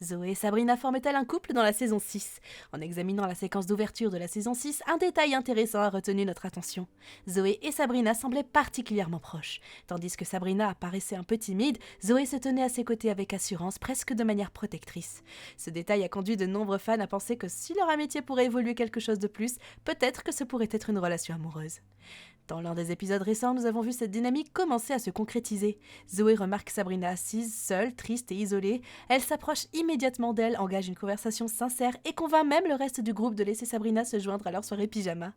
Zoé et Sabrina forment-elles un couple dans la saison 6? En examinant la séquence d'ouverture de la saison 6, un détail intéressant a retenu notre attention. Zoé et Sabrina semblaient particulièrement proches. Tandis que Sabrina apparaissait un peu timide, Zoé se tenait à ses côtés avec assurance, presque de manière protectrice. Ce détail a conduit de nombreux fans à penser que si leur amitié pourrait évoluer quelque chose de plus, peut-être que ce pourrait être une relation amoureuse. Dans l'un des épisodes récents, nous avons vu cette dynamique commencer à se concrétiser. Zoé remarque Sabrina assise, seule, triste et isolée. Elle s'approche immédiatement d'elle, engage une conversation sincère et convainc même le reste du groupe de laisser Sabrina se joindre à leur soirée pyjama.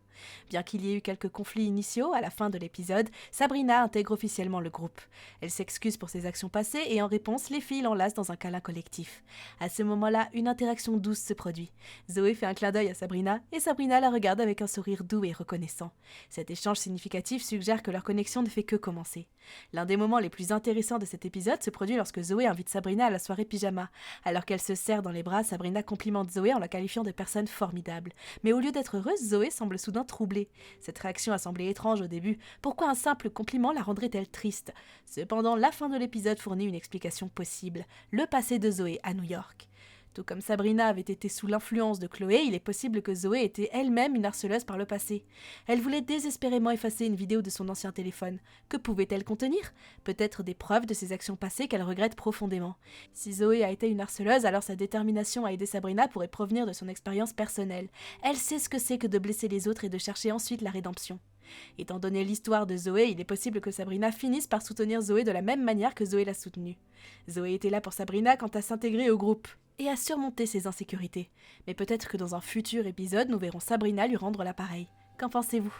Bien qu'il y ait eu quelques conflits initiaux à la fin de l'épisode, Sabrina intègre officiellement le groupe. Elle s'excuse pour ses actions passées et en réponse, les filles l'enlacent dans un câlin collectif. À ce moment-là, une interaction douce se produit. Zoé fait un clin d'œil à Sabrina et Sabrina la regarde avec un sourire doux et reconnaissant. Cet échange significatif suggère que leur connexion ne fait que commencer. L'un des moments les plus intéressants de cet épisode se produit lorsque Zoé invite Sabrina à la soirée pyjama. Alors qu'elle se serre dans les bras, Sabrina complimente Zoé en la qualifiant de personne formidable. Mais au lieu d'être heureuse, Zoé semble soudain troublée. Cette réaction a semblé étrange au début. Pourquoi un simple compliment la rendrait-elle triste? Cependant, la fin de l'épisode fournit une explication possible. Le passé de Zoé à New York. Tout comme Sabrina avait été sous l'influence de Chloé, il est possible que Zoé était elle-même une harceleuse par le passé. Elle voulait désespérément effacer une vidéo de son ancien téléphone. Que pouvait-elle contenir? Peut-être des preuves de ses actions passées qu'elle regrette profondément. Si Zoé a été une harceleuse, alors sa détermination à aider Sabrina pourrait provenir de son expérience personnelle. Elle sait ce que c'est que de blesser les autres et de chercher ensuite la rédemption. Étant donné l'histoire de Zoé, il est possible que Sabrina finisse par soutenir Zoé de la même manière que Zoé l'a soutenue. Zoé était là pour Sabrina quant à s'intégrer au groupe et à surmonter ses insécurités. Mais peut-être que dans un futur épisode, nous verrons Sabrina lui rendre l'appareil. Qu'en pensez-vous ?